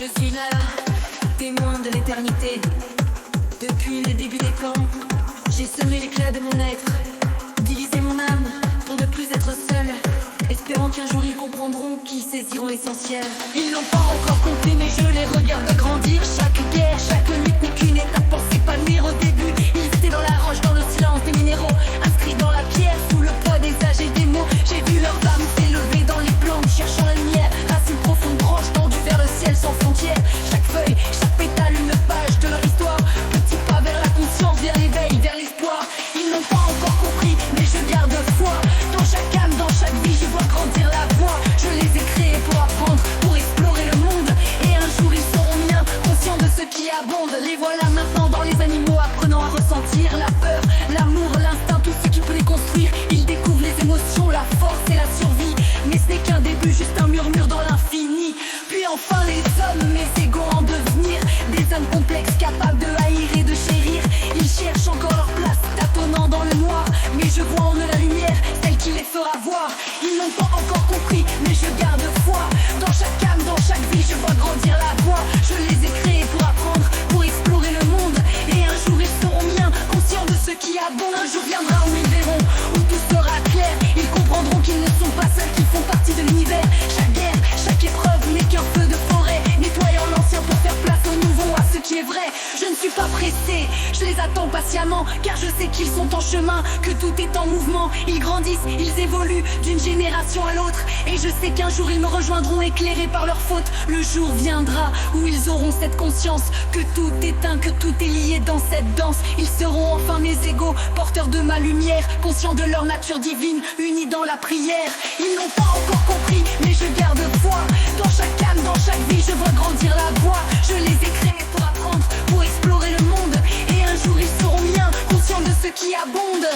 Je suis là, témoin de l'éternité. Depuis le début des temps, j'ai semé l'éclat de mon être, divisé mon âme pour ne plus être seul, espérant qu'un jour ils comprendront, qu'ils saisiront l'essentiel. Ils n'ont pas encore compris mais je les regarde grandir. Chaque guerre, chaque lutte n'est qu'une étape pour s'épanouir. Au début, ils étaient dans la roche, dans le silence des minéraux, inscrits dans la pierre, sous le poids des âges et des mots. J'ai vu leurs âmes s'élever dans les plantes, cherchant la lumière, racines profondes, branches tendues vers le ciel sans frontières. Chaque feuille, chaque pétale, une page de leur histoire. Petit pas vers la conscience, vers l'éveil, vers l'espoir. Ils n'ont pas encore compris, mais je garde foi. Dans chaque âme, dans chaque vie, je vois grandir la voix. Je les ai créés pour apprendre, pour explorer le monde. Et un jour ils seront miens, conscients de ce qui abonde. Les voilà maintenant dans les animaux, apprenant à ressentir la peur, l'amour, l'instinct, tout ce qui peut les construire. Ils découvrent les émotions, la force et la survie. Mais ce n'est qu'un début, juste un murmure dans l'infini. Puis enfin les hommes, mes égaux en devenir. Des hommes complexes, capables de haïr et de chérir. Ils cherchent encore leur place, tâtonnant dans le noir. Mais je vois en eux la lumière, celle qui les fera voir. Ils n'ont pas encore compris, mais je garde foi. Dans chaque âme, dans chaque vie, je vois grandir la voix. Je les ai créés pour apprendre, pour explorer le monde. Et un jour ils seront miens, conscients de ce qui abonde. Un jour viendra où ils verront, où tout sera clair. Ils comprendront qu'ils ne sont pas seuls, qu'ils font partie de l'univers. Chaque guerre, chaque épreuve n'est qu'un feu de forêt, nettoyant l'ancien pour faire place au nouveau, à ce qui est vrai. Je ne suis pas pressé, je les attends patiemment, car je sais qu'ils sont en chemin, que tout est en mouvement. Ils grandissent, ils évoluent d'une génération à l'autre. Et je sais qu'un jour ils me rejoindront, éclairés par leurs fautes. Le jour viendra où ils auront cette conscience, que tout est un, que tout est lié dans cette danse. Ils seront enfin mes égaux, porteurs de ma lumière, conscients de leur nature divine, unis dans la prière. Ils n'ont pas encore compris, mais je garde foi. Dans chaque âme, dans chaque vie, je vois grandir la voix. Je les ai créés pour apprendre, pour explorer le monde. Et un jour ils seront miens, conscients de ce qui abonde.